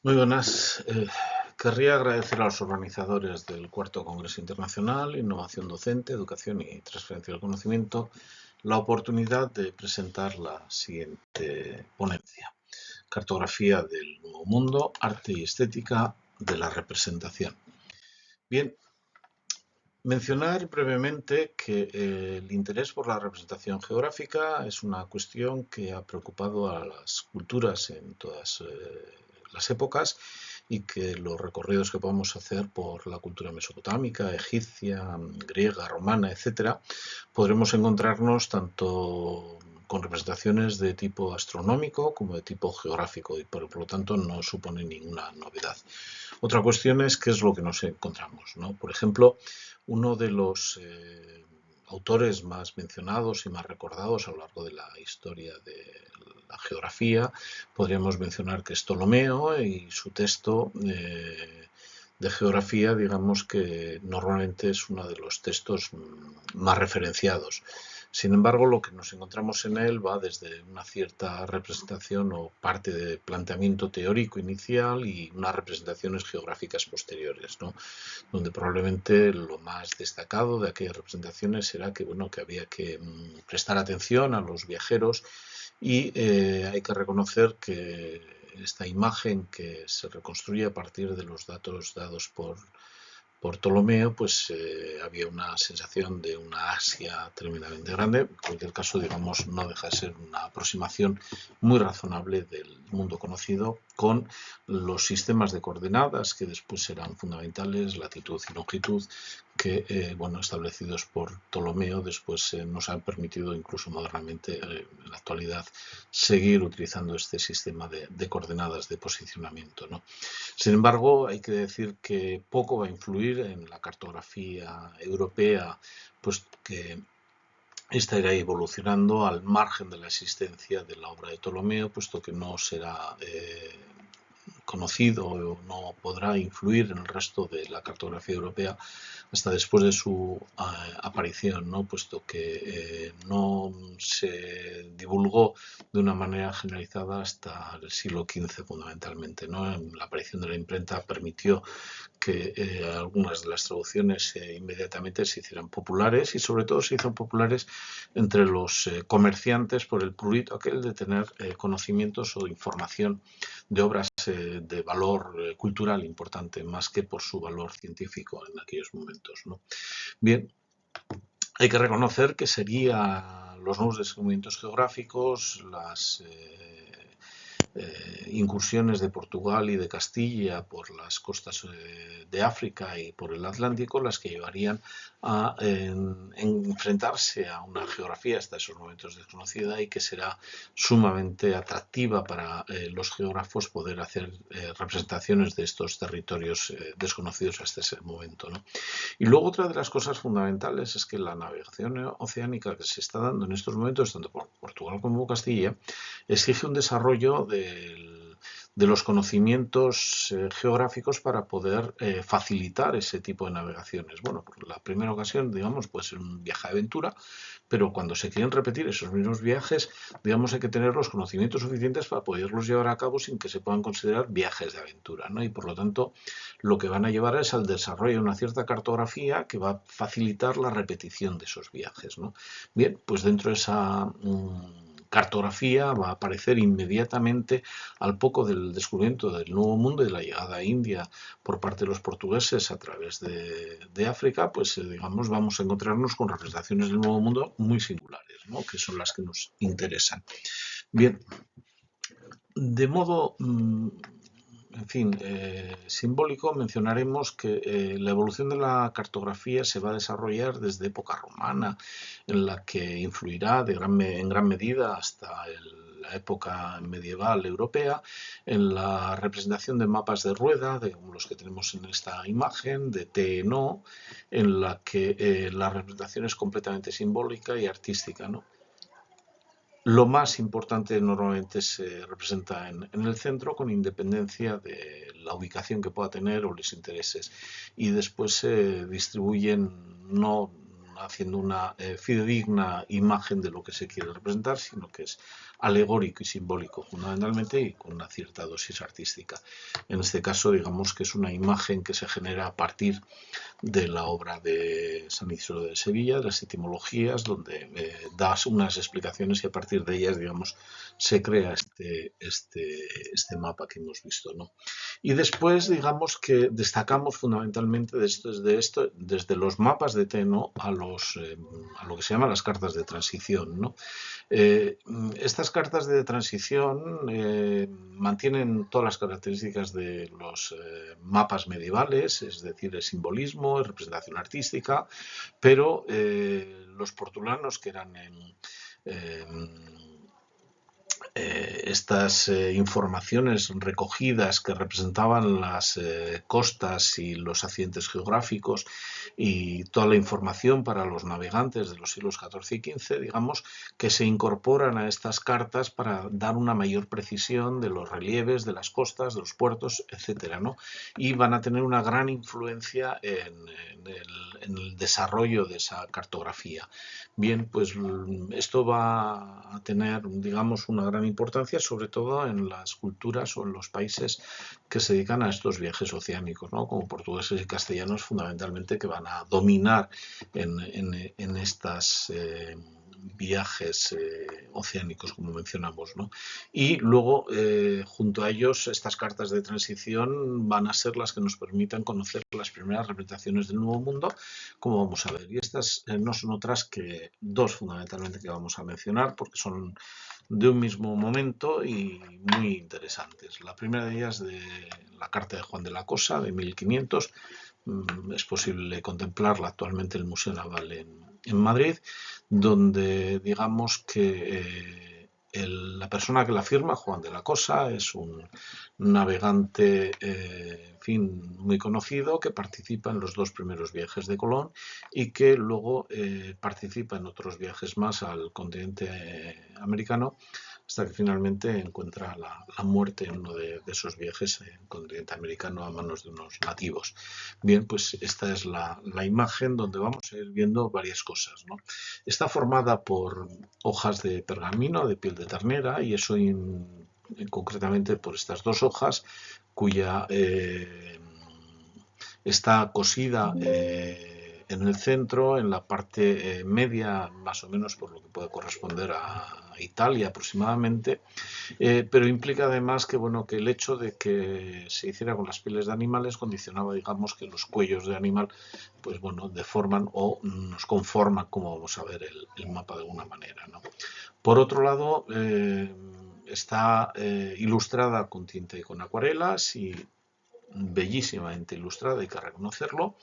Muy buenas. Querría agradecer a los organizadores del Cuarto Congreso Internacional, Innovación Docente, Educación y Transferencia del Conocimiento la oportunidad de presentar la siguiente ponencia: Cartografía del Nuevo Mundo, Arte y Estética de la Representación. Bien, mencionar brevemente que el interés por la representación geográfica es una cuestión que ha preocupado a las culturas en todas las épocas, y que los recorridos que podamos hacer por la cultura mesopotámica, egipcia, griega, romana, etcétera, podremos encontrarnos tanto con representaciones de tipo astronómico como de tipo geográfico, y por lo tanto no supone ninguna novedad. Otra cuestión es qué es lo que nos encontramos, ¿no? Por ejemplo, uno de los autores más mencionados y más recordados a lo largo de la historia de la geografía, podríamos mencionar que es Ptolomeo, y su texto de geografía, digamos que normalmente es uno de los textos más referenciados. Sin embargo, lo que nos encontramos en él va desde una cierta representación o parte de planteamiento teórico inicial y unas representaciones geográficas posteriores, ¿no? Donde probablemente lo más destacado de aquellas representaciones será que, bueno, que había que prestar atención a los viajeros, y hay que reconocer que esta imagen que se reconstruye a partir de los datos dados por Ptolomeo, pues había una sensación de una Asia tremendamente grande. En cualquier caso, digamos, no deja de ser una aproximación muy razonable del mundo conocido, con los sistemas de coordenadas que después serán fundamentales, latitud y longitud, que, bueno, establecidos por Ptolomeo, después nos han permitido incluso modernamente, en la actualidad, seguir utilizando este sistema de coordenadas de posicionamiento, ¿no? Sin embargo, hay que decir que poco va a influir en la cartografía europea, pues que esta irá evolucionando al margen de la existencia de la obra de Ptolomeo, puesto que no será conocido o no podrá influir en el resto de la cartografía europea hasta después de su aparición, ¿no? Puesto que no se divulgó de una manera generalizada hasta el siglo XV fundamentalmente, ¿no? La aparición de la imprenta permitió que algunas de las traducciones inmediatamente se hicieran populares, y sobre todo se hicieron populares entre los comerciantes por el prurito aquel de tener conocimientos o información de obras de valor cultural importante, más que por su valor científico en aquellos momentos, ¿no? Bien, hay que reconocer que serían los nuevos descubrimientos geográficos, las incursiones de Portugal y de Castilla por las costas de África y por el Atlántico las que llevarían a enfrentarse a una geografía hasta esos momentos desconocida, y que será sumamente atractiva para los geógrafos poder hacer representaciones de estos territorios desconocidos hasta ese momento, ¿no? Y luego otra de las cosas fundamentales es que la navegación oceánica que se está dando en estos momentos, tanto por Portugal como Castilla, exige un desarrollo de los conocimientos geográficos para poder facilitar ese tipo de navegaciones. Bueno, por la primera ocasión, digamos, puede ser un viaje de aventura, pero cuando se quieren repetir esos mismos viajes, digamos, hay que tener los conocimientos suficientes para poderlos llevar a cabo sin que se puedan considerar viajes de aventura, ¿no? Y por lo tanto, lo que van a llevar es al desarrollo de una cierta cartografía que va a facilitar la repetición de esos viajes, ¿no? Bien, pues dentro de esa cartografía va a aparecer inmediatamente, al poco del descubrimiento del Nuevo Mundo y de la llegada a India por parte de los portugueses a través de África, pues digamos, vamos a encontrarnos con representaciones del Nuevo Mundo muy singulares, ¿no? Que son las que nos interesan. Bien, de modo en fin, simbólico, mencionaremos que la evolución de la cartografía se va a desarrollar desde época romana, en la que influirá en gran medida hasta la época medieval europea, en la representación de mapas de rueda, de los que tenemos en esta imagen, de TNO, en la que la representación es completamente simbólica y artística, ¿no? Lo más importante normalmente se representa en el centro, con independencia de la ubicación que pueda tener o los intereses, y después se distribuyen no haciendo una fidedigna imagen de lo que se quiere representar, sino que es alegórico y simbólico fundamentalmente y con una cierta dosis artística. En este caso, digamos que es una imagen que se genera a partir de la obra de San Isidro de Sevilla, de las etimologías, donde das unas explicaciones y a partir de ellas, digamos, se crea este mapa que hemos visto, ¿no? Y después, digamos que destacamos fundamentalmente desde los mapas de Teno a lo que se llama las cartas de transición, ¿no? Estas cartas de transición mantienen todas las características de los mapas medievales, es decir, el simbolismo, la representación artística, pero los portulanos que eran estas informaciones recogidas que representaban las costas y los accidentes geográficos y toda la información para los navegantes de los siglos XIV y XV, digamos, que se incorporan a estas cartas para dar una mayor precisión de los relieves, de las costas, de los puertos, etcétera, ¿no? Y van a tener una gran influencia en el desarrollo de esa cartografía. Bien, pues esto va a tener, digamos, una gran importancia, sobre todo en las culturas o en los países que se dedican a estos viajes oceánicos, ¿no? Como portugueses y castellanos, fundamentalmente, que van a dominar en estas viajes oceánicos, como mencionamos, ¿no? Y luego, junto a ellos, estas cartas de transición van a ser las que nos permitan conocer las primeras representaciones del Nuevo Mundo, como vamos a ver. Y estas no son otras que dos fundamentalmente que vamos a mencionar, porque son de un mismo momento y muy interesantes. La primera de ellas de la carta de Juan de la Cosa, de 1500, es posible contemplarla actualmente en el Museo Naval en Madrid, donde digamos que la persona que la firma, Juan de la Cosa, es un navegante en fin, muy conocido que participa en los dos primeros viajes de Colón y que luego participa en otros viajes más al continente americano hasta que finalmente encuentra la muerte en uno de esos viajes en el continente americano a manos de unos nativos. Bien, pues esta es la imagen donde vamos a ir viendo varias cosas, ¿no? Está formada por hojas de pergamino, de piel de ternera, y eso concretamente por estas dos hojas, cuya está cosida en el centro, en la parte media, más o menos por lo que puede corresponder a Italia aproximadamente, pero implica además que, bueno, que el hecho de que se hiciera con las pieles de animales condicionaba, digamos, que los cuellos de animal, pues bueno, deforman o nos conforman, como vamos a ver, el mapa de alguna manera, ¿no? Por otro lado, está ilustrada con tinta y con acuarelas y bellísimamente ilustrada, hay que reconocerlo.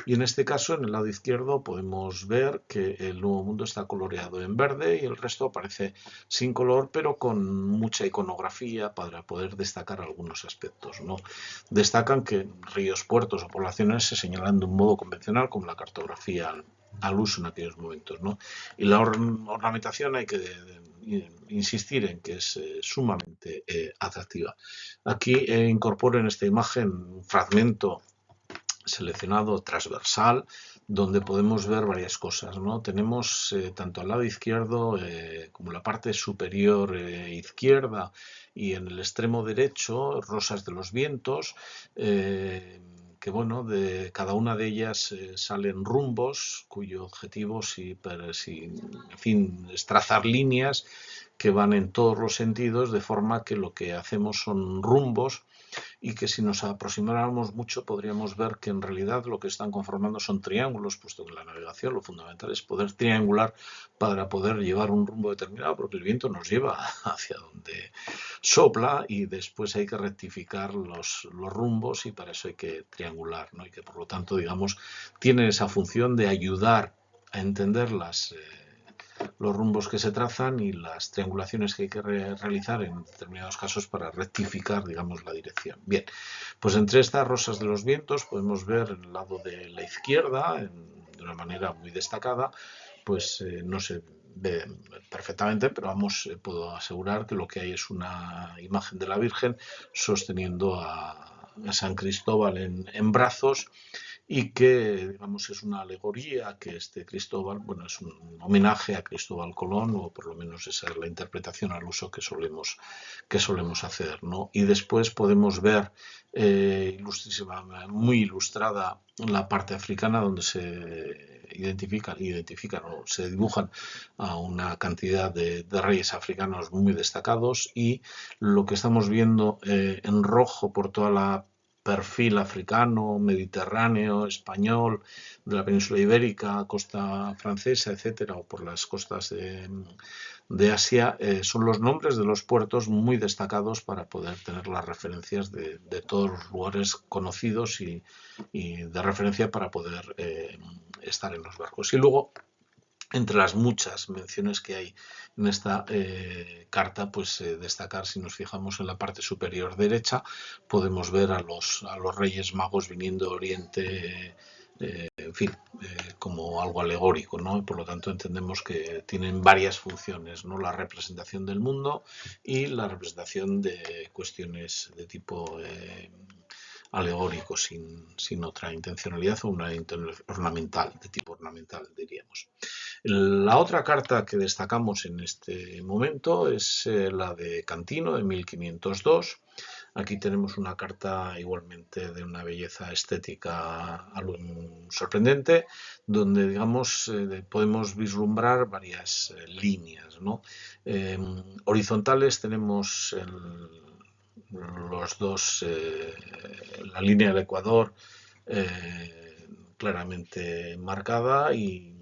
Y en este caso, en el lado izquierdo, podemos ver que el Nuevo Mundo está coloreado en verde y el resto aparece sin color, pero con mucha iconografía para poder destacar algunos aspectos, ¿no? Destacan que ríos, puertos o poblaciones se señalan de un modo convencional, como la cartografía al uso en aquellos momentos, ¿no? Y la ornamentación hay que insistir en que es sumamente atractiva. Aquí incorporo en esta imagen un fragmento seleccionado transversal donde podemos ver varias cosas, ¿no? Tenemos tanto al lado izquierdo como la parte superior izquierda y en el extremo derecho rosas de los vientos, que bueno, de cada una de ellas salen rumbos cuyo objetivo en fin, es trazar líneas que van en todos los sentidos, de forma que lo que hacemos son rumbos y que si nos aproximáramos mucho podríamos ver que en realidad lo que están conformando son triángulos, puesto que en la navegación lo fundamental es poder triangular para poder llevar un rumbo determinado, porque el viento nos lleva hacia donde sopla y después hay que rectificar los rumbos y para eso hay que triangular, ¿no? Y que por lo tanto, digamos, tiene esa función de ayudar a entender los rumbos que se trazan y las triangulaciones que hay que realizar en determinados casos para rectificar, digamos, la dirección. Bien, pues entre estas rosas de los vientos podemos ver en el lado de la izquierda, de una manera muy destacada, pues no se ve perfectamente, pero vamos, puedo asegurar que lo que hay es una imagen de la Virgen sosteniendo a San Cristóbal en brazos y que, digamos, es una alegoría que este Cristóbal, bueno, es un homenaje a Cristóbal Colón, o por lo menos esa es la interpretación al uso que solemos hacer, ¿no? Y después podemos ver muy ilustrada la parte africana, donde se identifican o se dibujan a una cantidad de reyes africanos muy destacados, y lo que estamos viendo en rojo por toda la perfil africano, mediterráneo, español, de la península ibérica, costa francesa, etcétera, o por las costas de Asia, son los nombres de los puertos muy destacados para poder tener las referencias de todos los lugares conocidos y de referencia para poder estar en los barcos. Y luego, entre las muchas menciones que hay en esta carta, pues destacar, si nos fijamos en la parte superior derecha, podemos ver a los Reyes Magos viniendo de Oriente, en fin, como algo alegórico, ¿no? Por lo tanto, entendemos que tienen varias funciones, ¿no? La representación del mundo y la representación de cuestiones de tipo alegórico, sin otra intencionalidad, o una ornamental, de tipo ornamental, diríamos. La otra carta que destacamos en este momento es la de Cantino, de 1502. Aquí tenemos una carta igualmente de una belleza estética sorprendente, donde, digamos, podemos vislumbrar varias líneas, ¿no? Horizontales tenemos los dos, la línea del Ecuador claramente marcada, y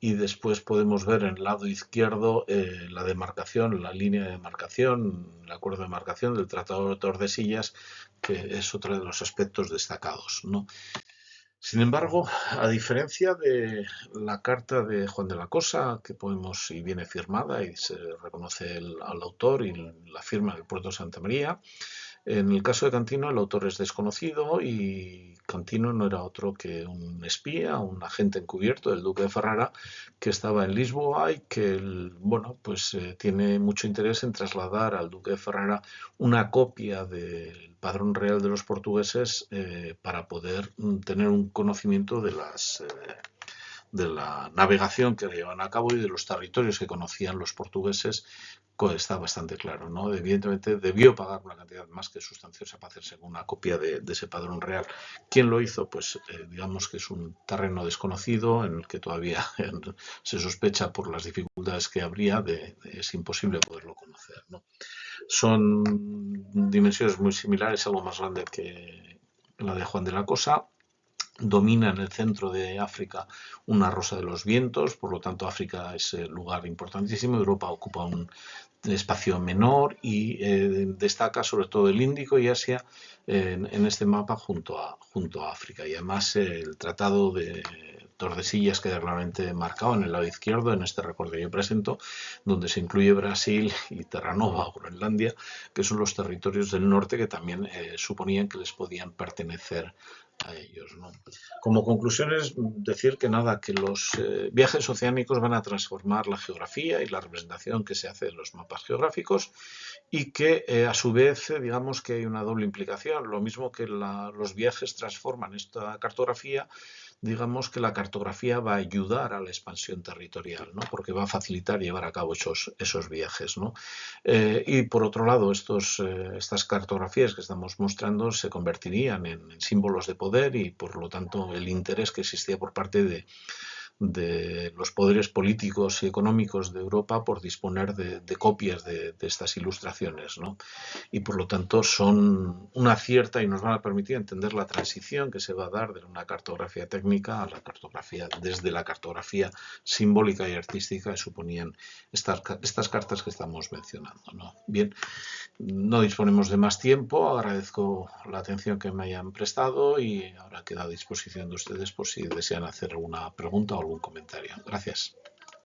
después podemos ver en el lado izquierdo la demarcación, la línea de demarcación, el acuerdo de demarcación del Tratado de Tordesillas, que es otro de los aspectos destacados, ¿no? Sin embargo, a diferencia de la carta de Juan de la Cosa, que podemos, y viene firmada y se reconoce al autor y la firma del puerto de Santa María, en el caso de Cantino, el autor es desconocido, y Cantino no era otro que un espía, un agente encubierto del duque de Ferrara, que estaba en Lisboa y que, bueno, pues tiene mucho interés en trasladar al duque de Ferrara una copia del padrón real de los portugueses, para poder tener un conocimiento de la navegación que llevan a cabo y de los territorios que conocían los portugueses. Está bastante claro, ¿no? Evidentemente debió pagar una cantidad más que sustanciosa para hacerse una copia de ese padrón real. ¿Quién lo hizo? Pues digamos que es un terreno desconocido, en el que todavía se sospecha, por las dificultades que habría, es imposible poderlo conocer, ¿no? Son dimensiones muy similares, algo más grande que la de Juan de la Cosa. Domina en el centro de África una rosa de los vientos, por lo tanto África es el lugar importantísimo. Europa ocupa un espacio menor, y destaca sobre todo el Índico y Asia en este mapa junto a África. Y además el Tratado de Tordesillas queda claramente marcado en el lado izquierdo, en este recorte que yo presento, donde se incluye Brasil y Terranova o Groenlandia, que son los territorios del norte que también suponían que les podían pertenecer a ellos, ¿no? Como conclusión es decir que nada, que los viajes oceánicos van a transformar la geografía y la representación que se hace de los mapas geográficos, y que a su vez, digamos que hay una doble implicación. Lo mismo que los viajes transforman esta cartografía, digamos que la cartografía va a ayudar a la expansión territorial, ¿no? Porque va a facilitar llevar a cabo esos viajes, ¿no? Y por otro lado, estas cartografías que estamos mostrando se convertirían en símbolos de poder, y por lo tanto el interés que existía por parte de los poderes políticos y económicos de Europa por disponer de copias de estas ilustraciones, ¿no? Y por lo tanto son una cierta, y nos van a permitir entender la transición que se va a dar de una cartografía técnica a la cartografía, desde la cartografía simbólica y artística que suponían estas cartas que estamos mencionando, ¿no? Bien, no disponemos de más tiempo. Agradezco la atención que me hayan prestado, y ahora queda a disposición de ustedes por si desean hacer alguna pregunta o algún comentario. Gracias.